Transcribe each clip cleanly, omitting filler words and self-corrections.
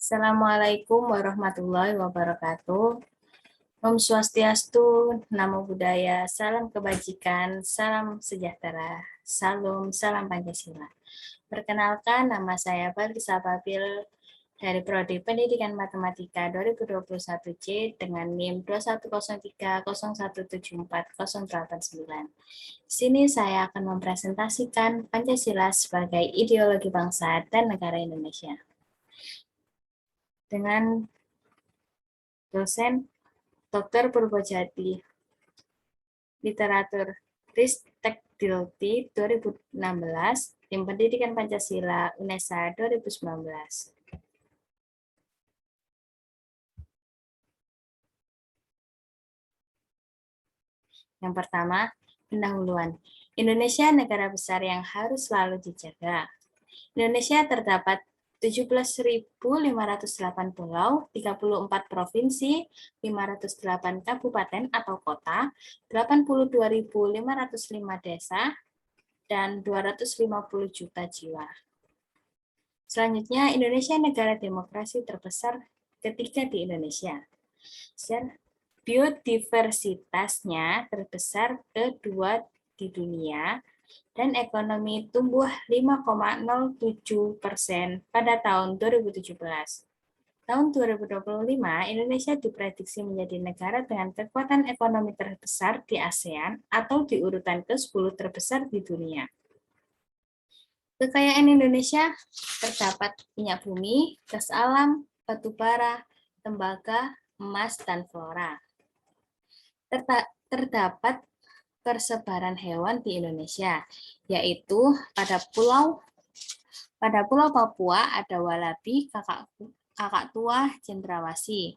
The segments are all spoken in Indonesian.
Assalamualaikum warahmatullahi wabarakatuh. Om Swastiastu, Namo Buddhaya, salam kebajikan, salam sejahtera, salam Pancasila. Perkenalkan, nama saya Balkisa Babil dari Prodi Pendidikan Matematika 2021C dengan NIM 210301740089. Di sini saya akan mempresentasikan Pancasila sebagai ideologi bangsa dan negara Indonesia. Dengan dosen Dr. Purbojati, Literatur Ristek Dilti 2016, Tim Pendidikan Pancasila UNESA 2019. Yang pertama, pendahuluan. Indonesia negara besar yang harus selalu dijaga. Indonesia terdapat 17.508 pulau, 34 provinsi, 508 kabupaten atau kota, 82.505 desa, dan 250 juta jiwa. Selanjutnya, Indonesia negara demokrasi terbesar ketiga di Indonesia. Biodiversitasnya terbesar kedua di dunia, dan ekonomi tumbuh 5,07% pada tahun 2017. Tahun 2025, Indonesia diprediksi menjadi negara dengan kekuatan ekonomi terbesar di ASEAN atau di urutan ke-10 terbesar di dunia. Kekayaan Indonesia terdapat minyak bumi, gas alam, batu bara, tembaga, emas, dan flora. Terdapat persebaran hewan di Indonesia, yaitu pada Pulau Papua ada walabi, kakak tua, cendrawasih.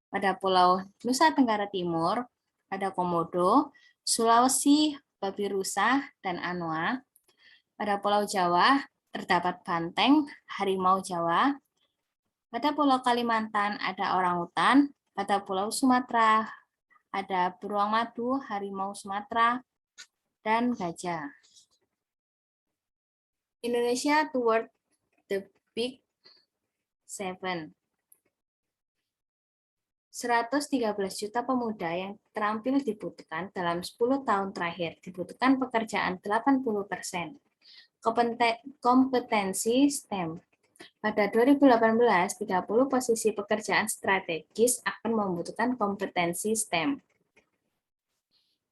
Pada Pulau Nusa Tenggara Timur ada komodo, Sulawesi, babi rusa, dan anoa. Pada Pulau Jawa terdapat banteng, harimau Jawa. Pada Pulau Kalimantan ada orangutan. Pada Pulau Sumatera ada beruang madu, harimau Sumatera, dan gajah. Indonesia toward the Big Seven. 113 juta pemuda yang terampil dibutuhkan dalam 10 tahun terakhir. Dibutuhkan pekerjaan 80%. Kompetensi STEM. Pada 2018, 30 posisi pekerjaan strategis akan membutuhkan kompetensi STEM.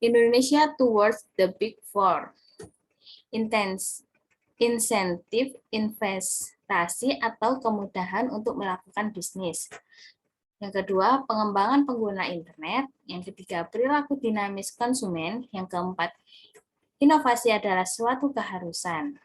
Indonesia towards the Big Four. Insentif investasi atau kemudahan untuk melakukan bisnis. Yang kedua, pengembangan pengguna internet. Yang ketiga, perilaku dinamis konsumen. Yang keempat, inovasi adalah suatu keharusan.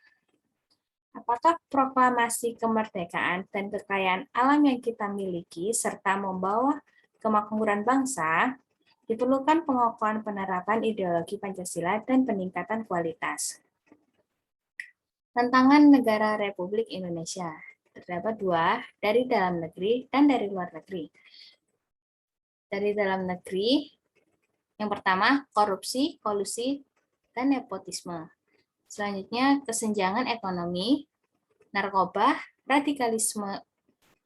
Apakah proklamasi kemerdekaan dan kekayaan alam yang kita miliki serta membawa kemakmuran bangsa, diperlukan pengokohan penerapan ideologi Pancasila dan peningkatan kualitas. Tantangan negara Republik Indonesia. Terdapat dua, dari dalam negeri dan dari luar negeri. Dari dalam negeri, yang pertama, korupsi, kolusi, dan nepotisme. Selanjutnya, kesenjangan ekonomi, narkoba, radikalisme,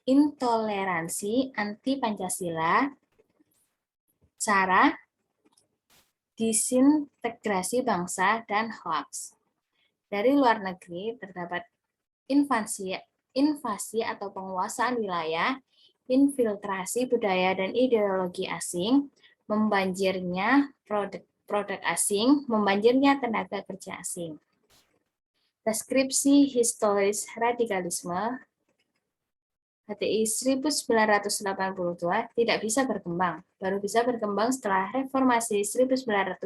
intoleransi, anti-Pancasila, cara disintegrasi bangsa, dan hoaks. Dari luar negeri, terdapat invasi atau penguasaan wilayah, infiltrasi budaya dan ideologi asing, membanjirnya produk asing, membanjirnya tenaga kerja asing. Deskripsi historis radikalisme, HTI 1982 tidak bisa berkembang, baru bisa berkembang setelah reformasi 1998.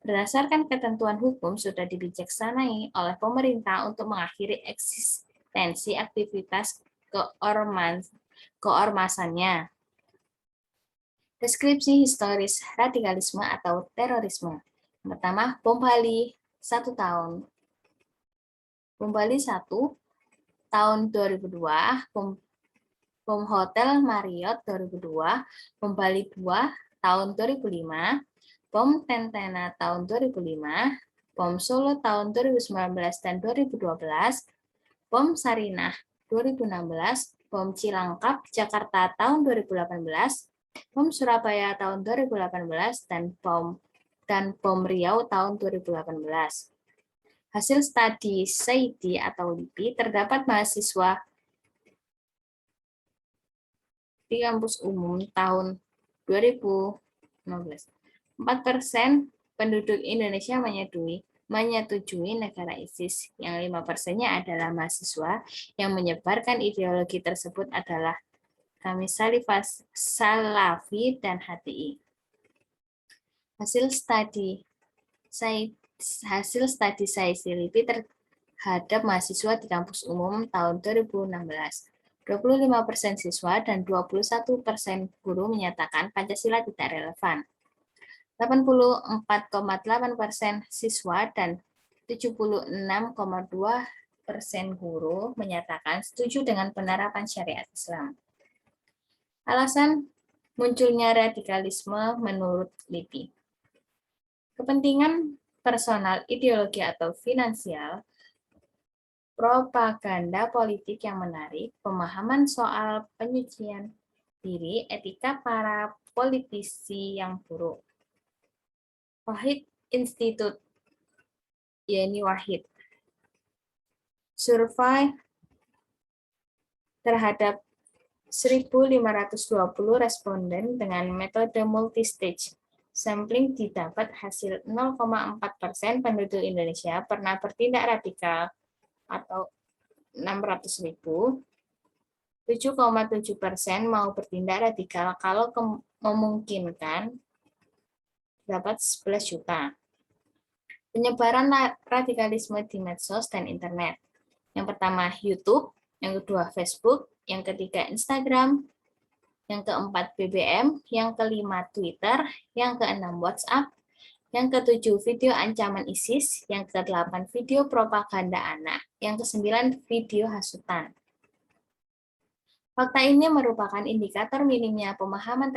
Berdasarkan ketentuan hukum sudah dibijaksanai oleh pemerintah untuk mengakhiri eksistensi aktivitas keormasannya. Deskripsi historis radikalisme atau terorisme. Pertama, bom Bali 1 tahun. Bom Bali 1 tahun 2002, bom Hotel Marriott 2002, bom Bali 2 tahun 2005, bom Tentena tahun 2005, bom Solo tahun 2019 dan 2012, Bom Sarinah 2016, Bom Cilangkap Jakarta tahun 2018, Bom Surabaya tahun 2018, dan Bom Riau tahun 2018. Hasil studi SAIDI atau LIPI terdapat mahasiswa di kampus umum tahun 2016. 4% penduduk Indonesia menyetujui negara ISIS, yang 5%-nya adalah mahasiswa yang menyebarkan ideologi tersebut adalah Khamis Salafi dan HTI. Hasil studi SAIDI terhadap mahasiswa di kampus umum tahun 2016. 25% siswa dan 21% guru menyatakan Pancasila tidak relevan. 84,8% siswa dan 76,2% guru menyatakan setuju dengan penerapan syariat Islam. Alasan munculnya radikalisme menurut LIPI. Kepentingan personal, ideologi, atau finansial, propaganda politik yang menarik, pemahaman soal penyucian diri, etika para politisi yang buruk. Wahid Institute, Yeni Wahid. Survei terhadap 1.520 responden dengan metode multistage sampling didapat hasil 0,4% penduduk Indonesia pernah bertindak radikal atau 600.000, 7,7% mau bertindak radikal kalau memungkinkan, dapat 11 juta. Penyebaran radikalisme di medsos dan internet. Yang pertama YouTube, yang kedua Facebook, yang ketiga Instagram, yang keempat BBM, yang kelima Twitter, yang keenam WhatsApp, yang ketujuh video ancaman ISIS, yang kedelapan video propaganda anak, yang kesembilan video hasutan. Fakta ini merupakan indikator minimnya pemahaman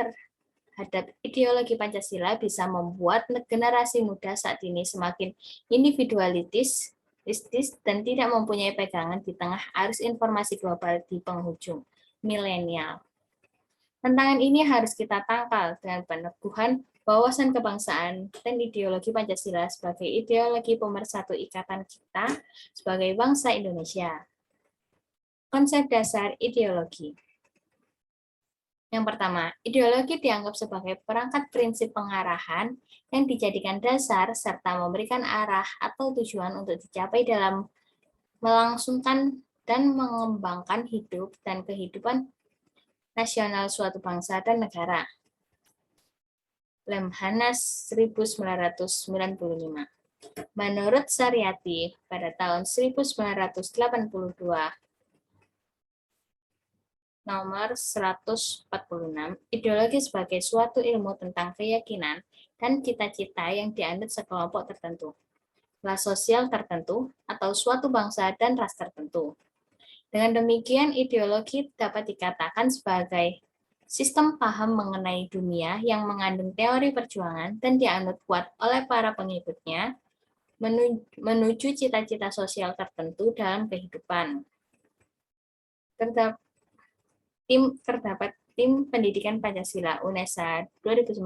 terhadap ideologi Pancasila bisa membuat generasi muda saat ini semakin individualistis dan tidak mempunyai pegangan di tengah arus informasi global di penghujung milenial. Tantangan ini harus kita tangkal dengan peneguhan wawasan kebangsaan dan ideologi Pancasila sebagai ideologi pemersatu ikatan kita sebagai bangsa Indonesia. Konsep dasar ideologi. Yang pertama, ideologi dianggap sebagai perangkat prinsip pengarahan yang dijadikan dasar serta memberikan arah atau tujuan untuk dicapai dalam melangsungkan dan mengembangkan hidup dan kehidupan nasional suatu bangsa dan negara. Lemhanas 1995. Menurut Saryati, pada tahun 1982, nomor 146, ideologi sebagai suatu ilmu tentang keyakinan dan cita-cita yang dianut sekelompok tertentu, kelas sosial tertentu, atau suatu bangsa dan ras tertentu. Dengan demikian, ideologi dapat dikatakan sebagai sistem paham mengenai dunia yang mengandung teori perjuangan dan dianut kuat oleh para pengikutnya menuju cita-cita sosial tertentu dalam kehidupan. Terdapat tim pendidikan Pancasila UNESA 2019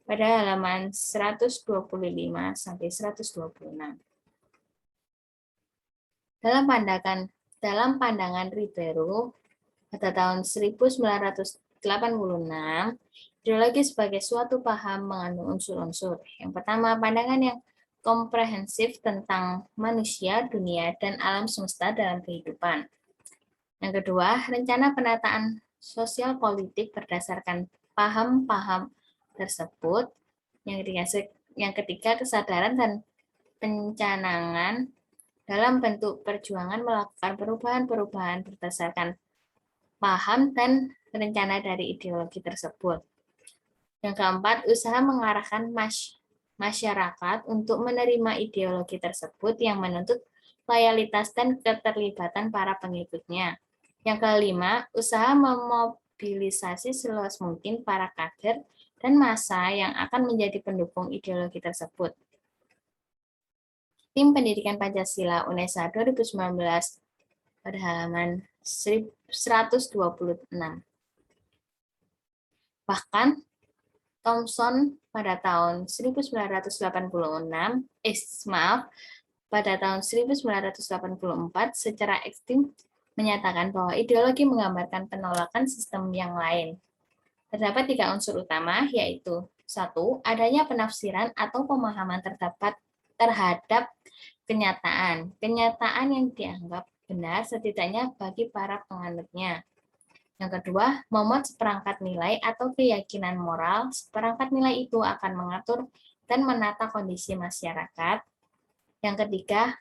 pada halaman 125-126. Dalam pandangan Ribeiro, pada tahun 1986, ideologi sebagai suatu paham mengandung unsur-unsur. Yang pertama, pandangan yang komprehensif tentang manusia, dunia, dan alam semesta dalam kehidupan. Yang kedua, rencana penataan sosial politik berdasarkan paham-paham tersebut. Yang ketiga, kesadaran dan pencanangan dalam bentuk perjuangan melakukan perubahan-perubahan berdasarkan paham dan rencana dari ideologi tersebut. Yang keempat, usaha mengarahkan masyarakat untuk menerima ideologi tersebut yang menuntut loyalitas dan keterlibatan para pengikutnya. Yang kelima, usaha memobilisasi seluas mungkin para kader dan massa yang akan menjadi pendukung ideologi tersebut. Tim Pendidikan Pancasila UNESA 2019 pada halaman 126. Bahkan Thomson pada tahun 1986, pada tahun 1984 secara ekstrim menyatakan bahwa ideologi menggambarkan penolakan sistem yang lain. Terdapat 3 unsur utama, yaitu 1. Adanya penafsiran atau pemahaman terhadap kenyataan. Kenyataan yang dianggap benar setidaknya bagi para penganutnya. Yang kedua, memuat seperangkat nilai atau keyakinan moral. Seperangkat nilai itu akan mengatur dan menata kondisi masyarakat. Yang ketiga,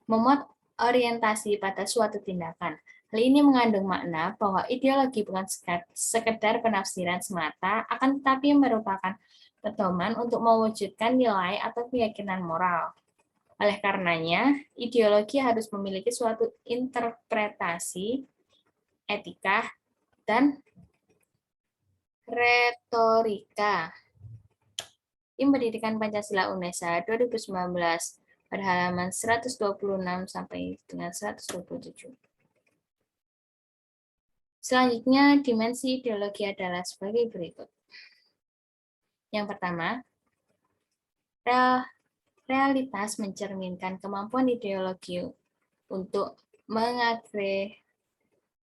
memuat orientasi pada suatu tindakan. Hal ini mengandung makna bahwa ideologi bukan sekedar penafsiran semata, akan tetapi merupakan pedoman untuk mewujudkan nilai atau keyakinan moral. Oleh karenanya, ideologi harus memiliki suatu interpretasi, etika, dan retorika. Tim Pendidikan Pancasila UNESA 2019 pada halaman 126 sampai dengan 127. Selanjutnya, dimensi ideologi adalah sebagai berikut. Yang pertama, realitas mencerminkan kemampuan ideologi untuk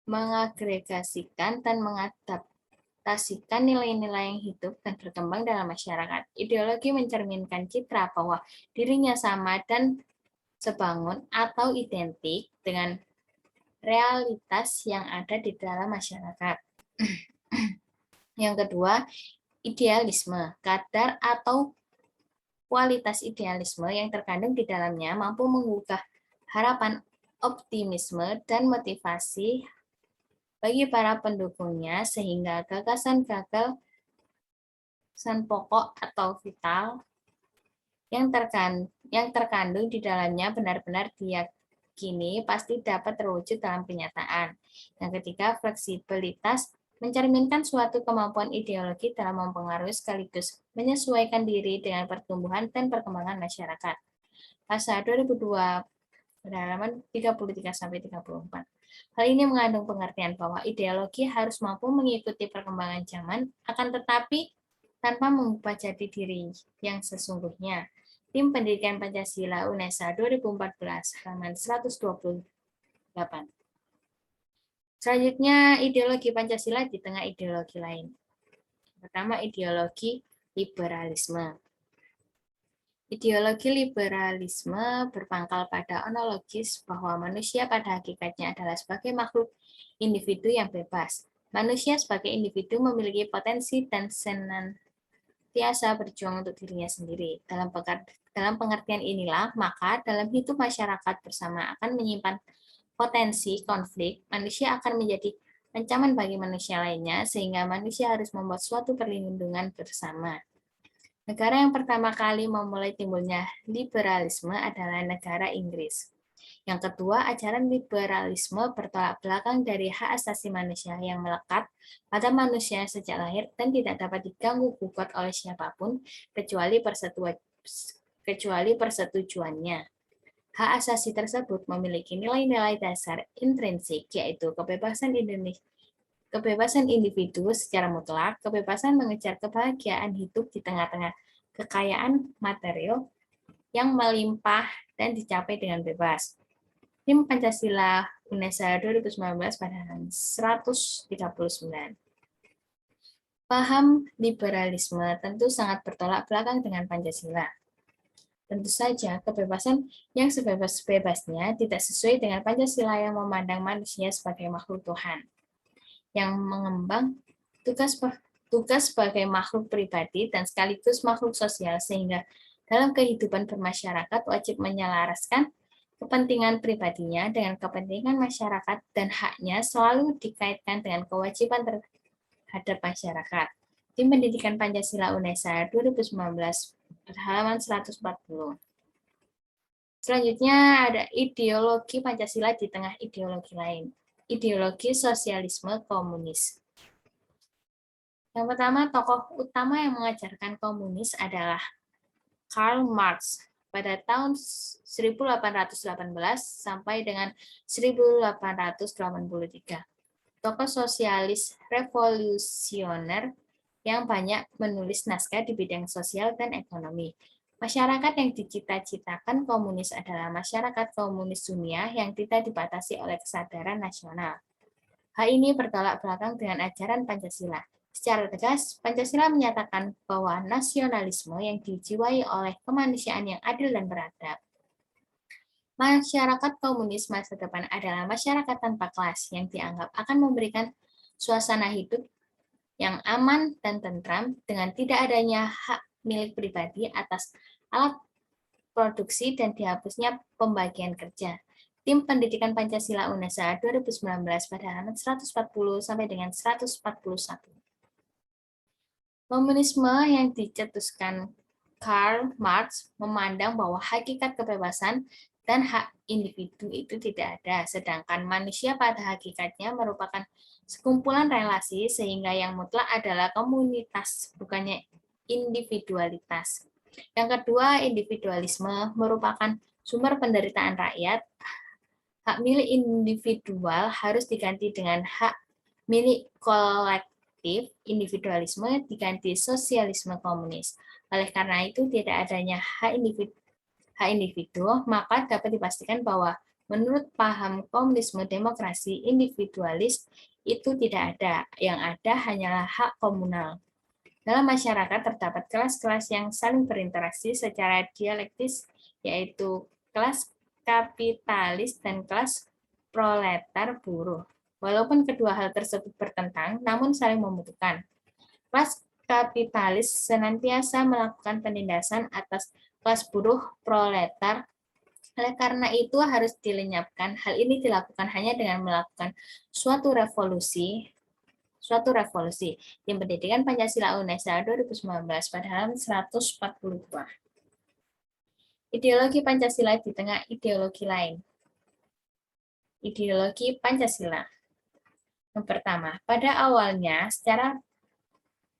mengagregasikan dan mengadaptasikan nilai-nilai yang hidup dan berkembang dalam masyarakat. Ideologi mencerminkan citra bahwa dirinya sama dan sebangun atau identik dengan realitas yang ada di dalam masyarakat. Yang kedua, idealisme. Kadar atau kualitas idealisme yang terkandung di dalamnya mampu menggugah harapan, optimisme, dan motivasi bagi para pendukungnya sehingga gagasan-gagasan pokok atau vital yang terkandung di dalamnya benar-benar diyakini pasti dapat terwujud dalam kenyataan. Yang ketiga, fleksibilitas mencerminkan suatu kemampuan ideologi dalam mempengaruhi sekaligus menyesuaikan diri dengan pertumbuhan dan perkembangan masyarakat. Pasal 2002 halaman 33-34. Hal ini mengandung pengertian bahwa ideologi harus mampu mengikuti perkembangan zaman, akan tetapi tanpa mengubah jati diri yang sesungguhnya. Tim Pendidikan Pancasila UNESA 2014 halaman 128. Selanjutnya, ideologi Pancasila di tengah ideologi lain. Pertama, ideologi liberalisme. Ideologi liberalisme berpangkal pada ontologis bahwa manusia pada hakikatnya adalah sebagai makhluk individu yang bebas. Manusia sebagai individu memiliki potensi dan senantiasa berjuang untuk dirinya sendiri. Dalam pengertian inilah, maka dalam hidup masyarakat bersama akan menyimpan potensi konflik, manusia akan menjadi ancaman bagi manusia lainnya, sehingga manusia harus membuat suatu perlindungan bersama. Negara yang pertama kali memulai timbulnya liberalisme adalah negara Inggris. Yang kedua, ajaran liberalisme bertolak belakang dari hak asasi manusia yang melekat pada manusia sejak lahir dan tidak dapat diganggu-gugat oleh siapapun kecuali persetujuannya. Hak asasi tersebut memiliki nilai-nilai dasar intrinsik, yaitu kebebasan individu secara mutlak, kebebasan mengejar kebahagiaan hidup di tengah-tengah kekayaan material yang melimpah dan dicapai dengan bebas. Tim Pancasila UNESA 2019 pada halaman 139. Paham liberalisme tentu sangat bertolak belakang dengan Pancasila. Tentu saja, kebebasan yang sebebas-bebasnya tidak sesuai dengan Pancasila yang memandang manusia sebagai makhluk Tuhan yang mengembang tugas sebagai makhluk pribadi dan sekaligus makhluk sosial, sehingga dalam kehidupan bermasyarakat wajib menyelaraskan kepentingan pribadinya dengan kepentingan masyarakat dan haknya selalu dikaitkan dengan kewajiban terhadap masyarakat. Tim Pendidikan Pancasila UNESA 2019 halaman 140. Selanjutnya ada ideologi Pancasila di tengah ideologi lain. Ideologi sosialisme komunis. Yang pertama, tokoh utama yang mengajarkan komunis adalah Karl Marx. pada tahun 1818 sampai dengan 1883. Tokoh sosialis revolusioner yang banyak menulis naskah di bidang sosial dan ekonomi. Masyarakat yang dicita-citakan komunis adalah masyarakat komunis dunia yang tidak dibatasi oleh kesadaran nasional. Hal ini bertolak belakang dengan ajaran Pancasila. Secara tegas, Pancasila menyatakan bahwa nasionalisme yang dijiwai oleh kemanusiaan yang adil dan beradab. Masyarakat komunis masa depan adalah masyarakat tanpa kelas yang dianggap akan memberikan suasana hidup yang aman dan tentram dengan tidak adanya hak milik pribadi atas alat produksi dan dihapusnya pembagian kerja. Tim Pendidikan Pancasila UNESA 2019 pada halaman 140 sampai dengan 141. Komunisme yang dicetuskan Karl Marx memandang bahwa hakikat kebebasan dan hak individu itu tidak ada, sedangkan manusia pada hakikatnya merupakan sekumpulan relasi sehingga yang mutlak adalah komunitas, bukannya individualitas. Yang kedua, individualisme merupakan sumber penderitaan rakyat. Hak milik individual harus diganti dengan hak milik kolektif, individualisme diganti sosialisme komunis. Oleh karena itu, tidak adanya hak individu, maka dapat dipastikan bahwa menurut paham komunisme demokrasi individualis itu tidak ada. Yang ada hanyalah hak komunal. Dalam masyarakat terdapat kelas-kelas yang saling berinteraksi secara dialektis, yaitu kelas kapitalis dan kelas proletar buruh. Walaupun kedua hal tersebut bertentang, namun saling membutuhkan. Kelas kapitalis senantiasa melakukan penindasan atas kelas buruh proletar. Oleh karena itu harus dilenyapkan. Hal ini dilakukan hanya dengan melakukan suatu revolusi. Tim Pendidikan Pancasila UNESA 2019 pada halaman 142. Ideologi Pancasila di tengah ideologi lain. Ideologi Pancasila. Yang pertama, pada awalnya secara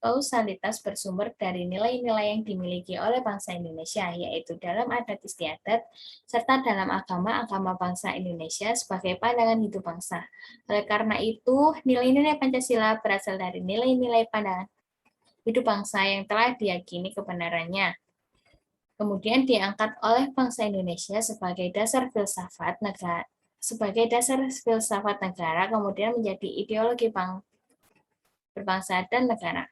kausalitas bersumber dari nilai-nilai yang dimiliki oleh bangsa Indonesia, yaitu dalam adat istiadat, serta dalam agama bangsa Indonesia sebagai pandangan hidup bangsa. Oleh karena itu, nilai-nilai Pancasila berasal dari nilai-nilai pandangan hidup bangsa yang telah diyakini kebenarannya. Kemudian diangkat oleh bangsa Indonesia sebagai dasar filsafat negara, kemudian menjadi ideologi berbangsa dan negara.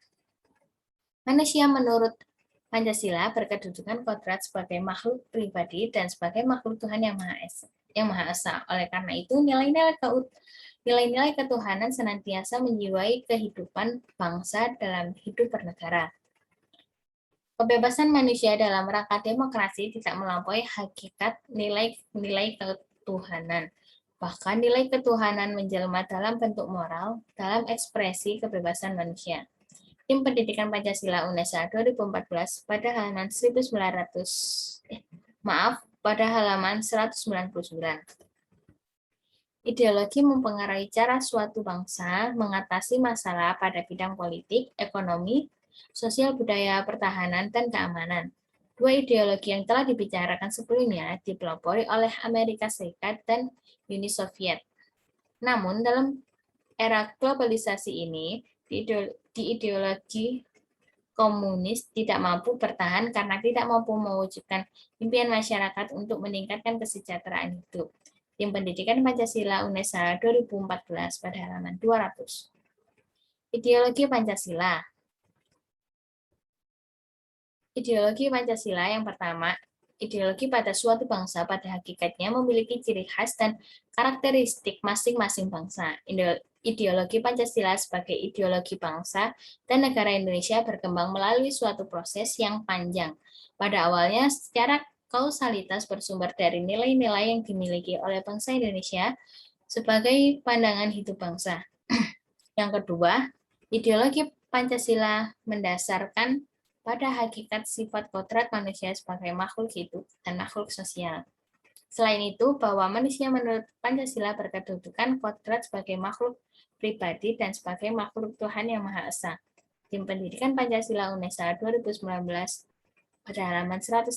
Manusia menurut Pancasila berkedudukan kodrat sebagai makhluk pribadi dan sebagai makhluk Tuhan yang Maha Esa. Oleh karena itu, nilai-nilai ketuhanan senantiasa menjiwai kehidupan bangsa dalam hidup bernegara. Kebebasan manusia dalam rangka demokrasi tidak melampaui hakikat nilai-nilai ketuhanan. Bahkan nilai ketuhanan menjelma dalam bentuk moral dalam ekspresi kebebasan manusia. Tim Pendidikan Pancasila UNESA 2014 pada halaman 199. Ideologi mempengaruhi cara suatu bangsa mengatasi masalah pada bidang politik, ekonomi, sosial, budaya, pertahanan, dan keamanan. Dua ideologi yang telah dibicarakan sebelumnya dipelopori oleh Amerika Serikat dan Uni Soviet. Namun, dalam era globalisasi ini, di ideologi komunis tidak mampu bertahan karena tidak mampu mewujudkan impian masyarakat untuk meningkatkan kesejahteraan hidup. Tim Pendidikan Pancasila UNESA 2014 pada halaman 200. Ideologi Pancasila. Ideologi Pancasila yang pertama, ideologi pada suatu bangsa pada hakikatnya memiliki ciri khas dan karakteristik masing-masing bangsa. Ideologi Pancasila sebagai ideologi bangsa dan negara Indonesia berkembang melalui suatu proses yang panjang. Pada awalnya, secara kausalitas bersumber dari nilai-nilai yang dimiliki oleh bangsa Indonesia sebagai pandangan hidup bangsa. Yang kedua, ideologi Pancasila mendasarkan pada hakikat sifat kodrat manusia sebagai makhluk hidup dan makhluk sosial. Selain itu, bahwa manusia menurut Pancasila berkedudukan kodrat sebagai makhluk pribadi dan sebagai makhluk Tuhan yang Maha Esa. Tim Pendidikan Pancasila UNESA 2019 pada halaman 130.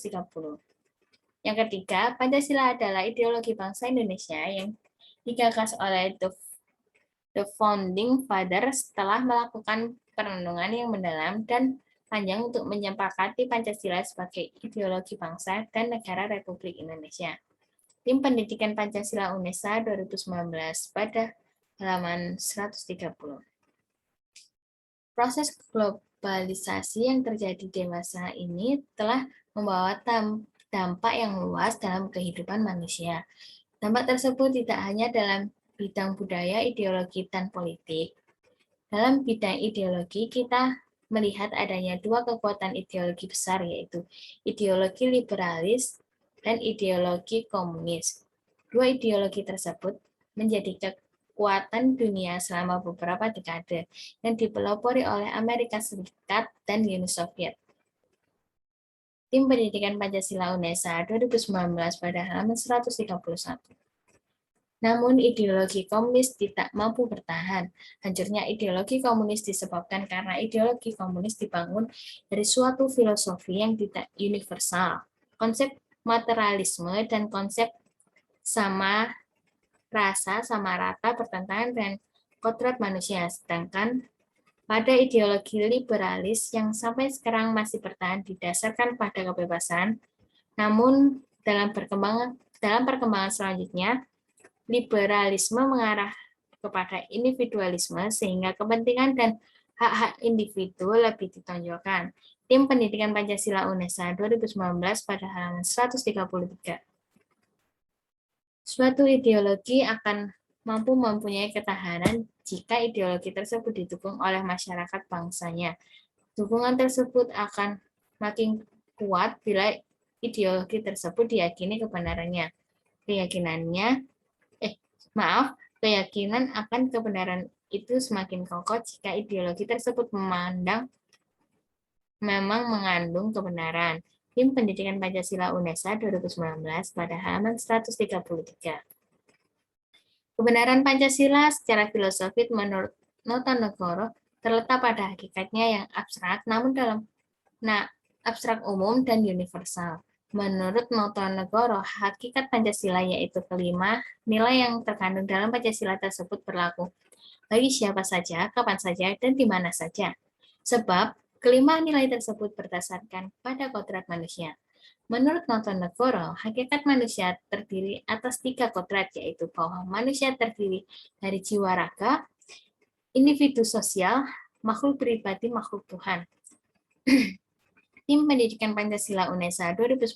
Yang ketiga, Pancasila adalah ideologi bangsa Indonesia yang digagas oleh The Founding Fathers setelah melakukan perenungan yang mendalam dan panjang untuk menyepakati Pancasila sebagai ideologi bangsa dan negara Republik Indonesia. Tim Pendidikan Pancasila UNESA 2019 pada halaman 130. Proses globalisasi yang terjadi di masa ini telah membawa dampak yang luas dalam kehidupan manusia. Dampak tersebut tidak hanya dalam bidang budaya, ideologi, dan politik. Dalam bidang ideologi, kita melihat adanya dua kekuatan ideologi besar, yaitu ideologi liberalis dan ideologi komunis. Dua ideologi tersebut menjadi kekuatan dunia selama beberapa dekade yang dipelopori oleh Amerika Serikat dan Uni Soviet. Tim Pendidikan Pancasila UNESA 2019 pada halaman 131. Namun ideologi komunis tidak mampu bertahan. Hancurnya ideologi komunis disebabkan karena ideologi komunis dibangun dari suatu filosofi yang tidak universal. Konsep materialisme dan konsep sama rasa, sama rata bertentangan dengan kodrat manusia. Sedangkan pada ideologi liberalis yang sampai sekarang masih bertahan didasarkan pada kebebasan, namun dalam perkembangan selanjutnya, liberalisme mengarah kepada individualisme sehingga kepentingan dan hak-hak individu lebih ditonjolkan. Tim Pendidikan Pancasila UNESA 2019 pada halaman 133. Suatu ideologi akan mampu mempunyai ketahanan jika ideologi tersebut didukung oleh masyarakat bangsanya. Dukungan tersebut akan makin kuat bila ideologi tersebut diyakini kebenarannya. Keyakinan akan kebenaran itu semakin kokoh jika ideologi tersebut memang mengandung kebenaran. Tim Pendidikan Pancasila UNESA 2019 pada halaman 133. Kebenaran Pancasila secara filosofis menurut Notonegoro terletak pada hakikatnya yang abstrak, namun dalam abstrak umum dan universal. Menurut Notonegoro, hakikat Pancasila yaitu kelima nilai yang terkandung dalam Pancasila tersebut berlaku bagi siapa saja, kapan saja, dan di mana saja. Sebab kelima nilai tersebut berdasarkan pada kodrat manusia. Menurut Notonegoro, hakikat manusia terdiri atas 3 kodrat, yaitu bahwa manusia terdiri dari jiwa raga, individu sosial, makhluk pribadi, makhluk Tuhan. Tim Pendidikan Pancasila UNESA 2019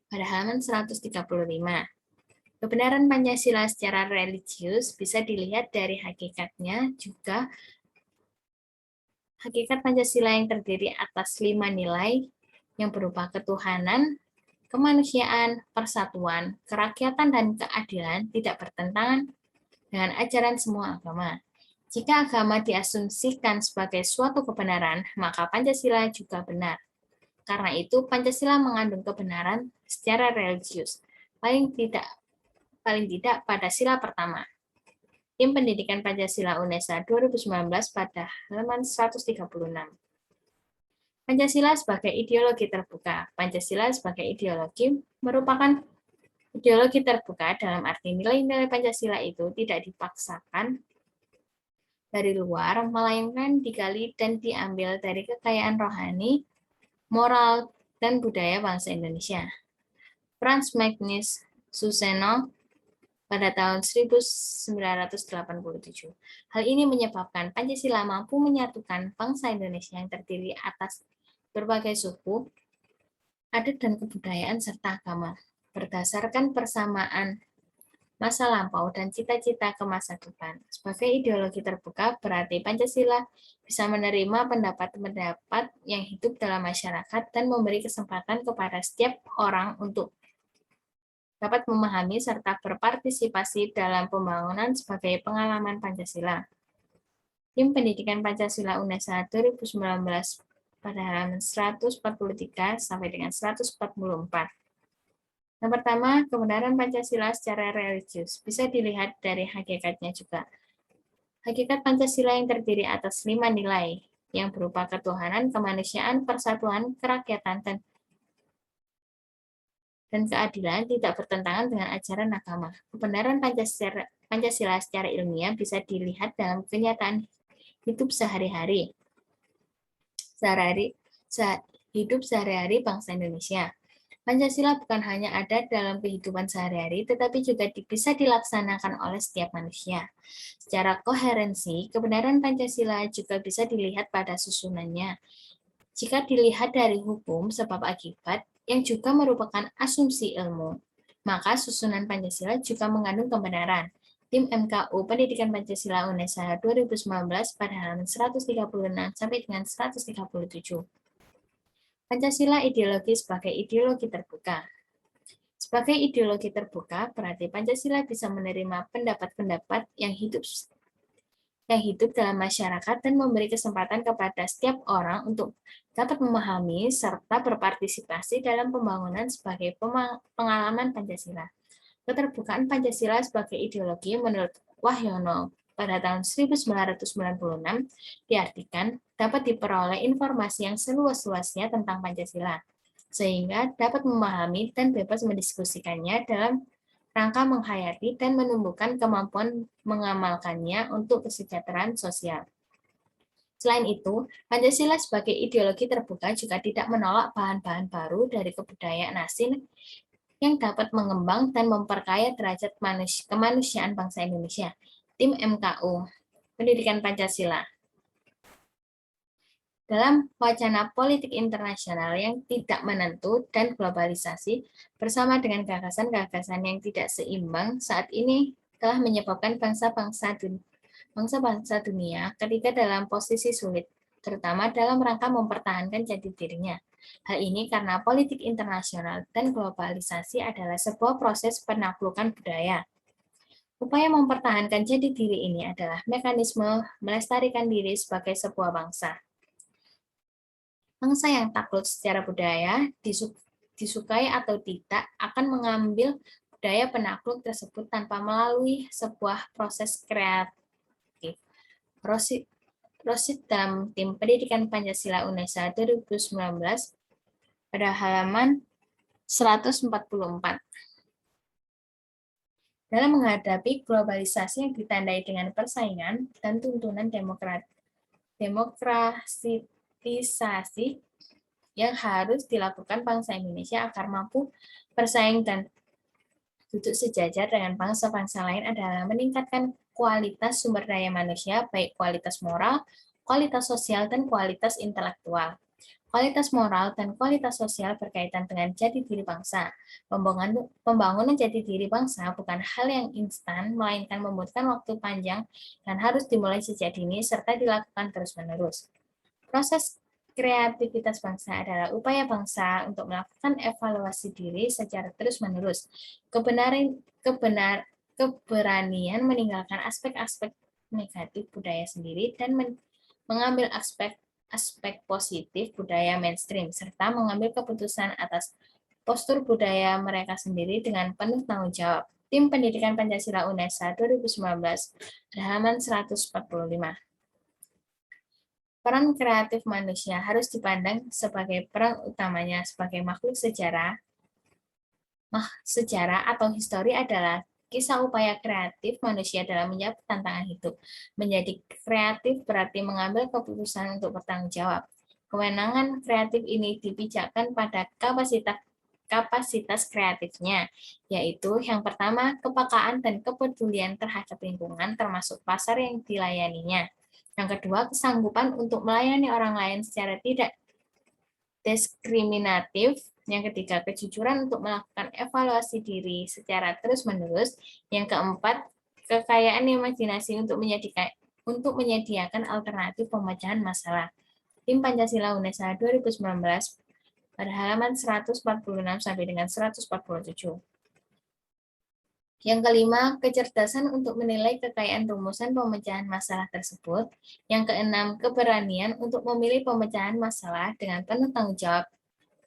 pada halaman 135. Kebenaran Pancasila secara religius bisa dilihat dari hakikatnya juga. Hakikat Pancasila yang terdiri atas 5 nilai yang berupa ketuhanan, kemanusiaan, persatuan, kerakyatan, dan keadilan tidak bertentangan dengan ajaran semua agama. Jika agama diasumsikan sebagai suatu kebenaran, maka Pancasila juga benar. Karena itu, Pancasila mengandung kebenaran secara religius, paling tidak pada sila pertama. Tim Pendidikan Pancasila UNESA 2019 pada halaman 136. Pancasila sebagai ideologi terbuka. Pancasila sebagai ideologi merupakan ideologi terbuka dalam arti nilai-nilai Pancasila itu tidak dipaksakan dari luar, melainkan digali dan diambil dari kekayaan rohani, moral, dan budaya bangsa Indonesia. Frans Magnus Suseno pada tahun 1987. Hal ini menyebabkan Pancasila mampu menyatukan bangsa Indonesia yang terdiri atas berbagai suku, adat dan kebudayaan serta agama. Berdasarkan persamaan masa lampau dan cita-cita ke masa depan. Sebagai ideologi terbuka, berarti Pancasila bisa menerima pendapat-pendapat yang hidup dalam masyarakat dan memberi kesempatan kepada setiap orang untuk dapat memahami serta berpartisipasi dalam pembangunan sebagai pengalaman Pancasila. Tim Pendidikan Pancasila UNESA 2019 pada halaman 143 sampai dengan 144. Yang pertama, kebenaran Pancasila secara religius bisa dilihat dari hakikatnya juga. Hakikat Pancasila yang terdiri atas 5 nilai yang berupa ketuhanan, kemanusiaan, persatuan, kerakyatan, dan dan keadilan tidak bertentangan dengan ajaran agama. Kebenaran Pancasila secara ilmiah bisa dilihat dalam kenyataan hidup sehari-hari hidup sehari-hari bangsa Indonesia. Pancasila bukan hanya ada dalam kehidupan sehari-hari, tetapi juga bisa dilaksanakan oleh setiap manusia. Secara koherensi, kebenaran Pancasila juga bisa dilihat pada susunannya. Jika dilihat dari hukum sebab akibat, yang juga merupakan asumsi ilmu, maka susunan Pancasila juga mengandung kebenaran. Tim MKU Pendidikan Pancasila UNESA 2019 pada halaman 136 sampai dengan 137. Pancasila ideologi sebagai ideologi terbuka. Sebagai ideologi terbuka, berarti Pancasila bisa menerima pendapat-pendapat yang hidup dalam masyarakat dan memberi kesempatan kepada setiap orang untuk dapat memahami serta berpartisipasi dalam pembangunan sebagai pengalaman Pancasila. Keterbukaan Pancasila sebagai ideologi menurut Wahyono pada tahun 1996 diartikan dapat diperoleh informasi yang seluas-luasnya tentang Pancasila, sehingga dapat memahami dan bebas mendiskusikannya dalam rangka menghayati dan menumbuhkan kemampuan mengamalkannya untuk kesejahteraan sosial. Selain itu, Pancasila sebagai ideologi terbuka juga tidak menolak bahan-bahan baru dari kebudayaan asing yang dapat mengembang dan memperkaya derajat kemanusiaan bangsa Indonesia. Tim MKU Pendidikan Pancasila. Dalam wacana politik internasional yang tidak menentu dan globalisasi, bersama dengan gagasan-gagasan yang tidak seimbang saat ini telah menyebabkan bangsa-bangsa dunia ketika dalam posisi sulit, terutama dalam rangka mempertahankan jati dirinya. Hal ini karena politik internasional dan globalisasi adalah sebuah proses penaklukan budaya. Upaya mempertahankan jati diri ini adalah mekanisme melestarikan diri sebagai sebuah bangsa. Bangsa yang takluk secara budaya, disukai atau tidak, akan mengambil budaya penakluk tersebut tanpa melalui sebuah proses kreatif. Rosid dalam Tim Pendidikan Pancasila UNESA 2019 pada halaman 144. Dalam menghadapi globalisasi yang ditandai dengan persaingan dan tuntunan demokratisasi yang harus dilakukan bangsa Indonesia agar mampu bersaing dan duduk sejajar dengan bangsa-bangsa lain adalah meningkatkan kualitas sumber daya manusia, baik kualitas moral, kualitas sosial, dan kualitas intelektual. Kualitas moral dan kualitas sosial berkaitan dengan jati diri bangsa. Pembangunan jati diri bangsa bukan hal yang instan, melainkan membutuhkan waktu panjang dan harus dimulai sejak dini serta dilakukan terus-menerus. Proses kreativitas bangsa adalah upaya bangsa untuk melakukan evaluasi diri secara terus-menerus. Keberanian meninggalkan aspek-aspek negatif budaya sendiri dan mengambil aspek positif budaya mainstream, serta mengambil keputusan atas postur budaya mereka sendiri dengan penuh tanggung jawab. Tim Pendidikan Pancasila UNESA 2019, halaman 145. Peran kreatif manusia harus dipandang sebagai peran utamanya sebagai makhluk sejarah atau histori adalah kisah upaya kreatif manusia dalam menjawab tantangan hidup. Menjadi kreatif berarti mengambil keputusan untuk bertanggung jawab. Kewenangan kreatif ini dipijakkan pada kapasitas kreatifnya, yaitu yang pertama, kepekaan dan kepedulian terhadap lingkungan termasuk pasar yang dilayaninya. Yang kedua, kesanggupan untuk melayani orang lain secara tidak diskriminatif. Yang ketiga, kejujuran untuk melakukan evaluasi diri secara terus-menerus. Yang keempat, kekayaan imajinasi untuk menyediakan alternatif pemecahan masalah. Tim Pancasila UNESA 2019 pada halaman 146 sampai dengan 147. Yang kelima, kecerdasan untuk menilai kekayaan rumusan pemecahan masalah tersebut. Yang keenam, keberanian untuk memilih pemecahan masalah dengan penuh tanggung jawab.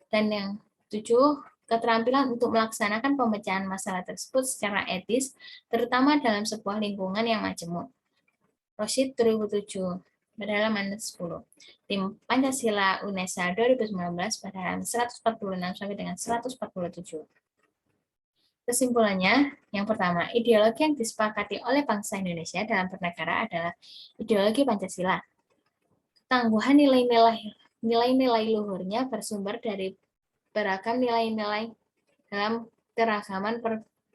Dan yang tujuh, keterampilan untuk melaksanakan pemecahan masalah tersebut secara etis, terutama dalam sebuah lingkungan yang majemuk. Rosid 2007, pada halaman 10. Tim Pancasila UNESA 2019 pada halaman 146 sampai dengan 147. Kesimpulannya, yang pertama, ideologi yang disepakati oleh bangsa Indonesia dalam bernegara adalah ideologi Pancasila. Tangguhan nilai-nilai luhurnya bersumber dari beragam nilai-nilai dalam keragaman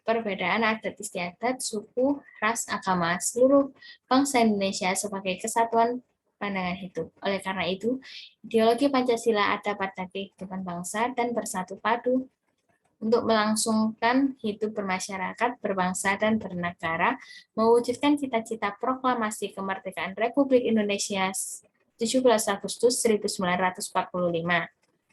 perbedaan adat istiadat, suku, ras, agama, seluruh bangsa Indonesia sebagai kesatuan pandangan hidup. Oleh karena itu, ideologi Pancasila ada pada kehidupan bangsa dan bersatu padu untuk melangsungkan hidup bermasyarakat, berbangsa, dan bernegara, mewujudkan cita-cita proklamasi kemerdekaan Republik Indonesia 17 Agustus 1945.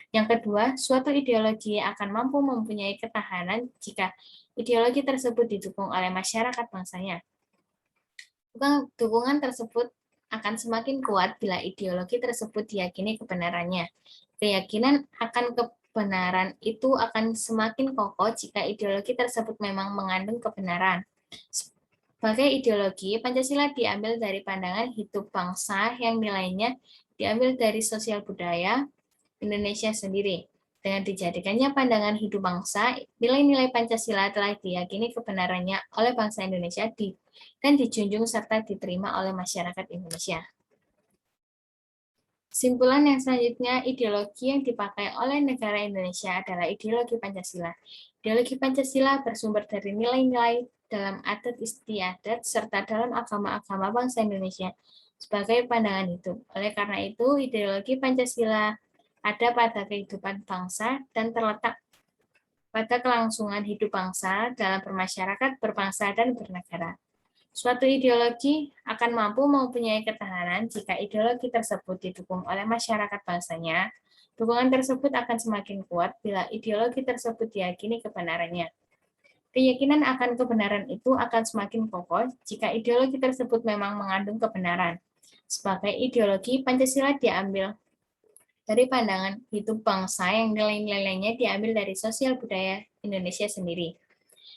Yang kedua, suatu ideologi akan mampu mempunyai ketahanan jika ideologi tersebut didukung oleh masyarakat bangsanya. Dukungan tersebut akan semakin kuat bila ideologi tersebut diyakini kebenarannya. Keyakinan akan kebenaran itu akan semakin kokoh jika ideologi tersebut memang mengandung kebenaran. Sebagai ideologi, Pancasila diambil dari pandangan hidup bangsa yang nilainya diambil dari sosial budaya Indonesia sendiri. Dengan dijadikannya pandangan hidup bangsa, nilai-nilai Pancasila telah diyakini kebenarannya oleh bangsa Indonesia dan dijunjung serta diterima oleh masyarakat Indonesia. Simpulan yang selanjutnya, ideologi yang dipakai oleh negara Indonesia adalah ideologi Pancasila. Ideologi Pancasila bersumber dari nilai-nilai dalam adat istiadat serta dalam agama-agama bangsa Indonesia sebagai pandangan hidup. Oleh karena itu, ideologi Pancasila ada pada kehidupan bangsa dan terletak pada kelangsungan hidup bangsa dalam bermasyarakat, berbangsa, dan bernegara. Suatu ideologi akan mampu mempunyai ketahanan jika ideologi tersebut didukung oleh masyarakat bangsanya. Dukungan tersebut akan semakin kuat bila ideologi tersebut diyakini kebenarannya. Keyakinan akan kebenaran itu akan semakin kokoh jika ideologi tersebut memang mengandung kebenaran. Sebagai ideologi, Pancasila diambil dari pandangan hidup bangsa yang nilai-nilainya diambil dari sosial budaya Indonesia sendiri.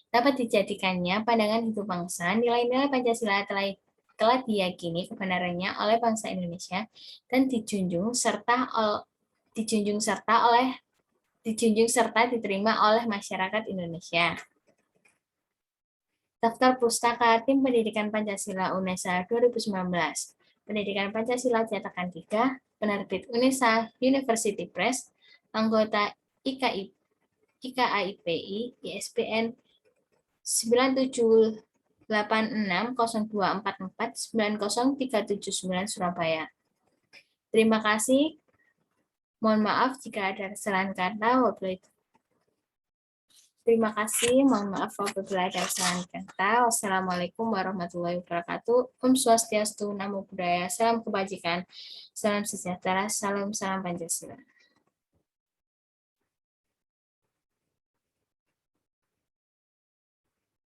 Dapat dijadikannya pandangan hidup bangsa, nilai-nilai Pancasila telah diyakini kebenarannya oleh bangsa Indonesia dan dijunjung serta diterima oleh masyarakat Indonesia. Daftar Pustaka Tim Pendidikan Pancasila UNESA 2019. Pendidikan Pancasila cetakan 3, penerbit UNESA University Press, anggota IKAIPI, ISBN 978602449039 Surabaya. Terima kasih. Mohon maaf jika ada kesalahan kata. Terima kasih. Mohon maaf apabila ada kesalahan kata. Wassalamualaikum warahmatullahi wabarakatuh. Om Swastiastu, Namo Buddhaya, salam kebajikan, salam sejahtera, salam Pancasila.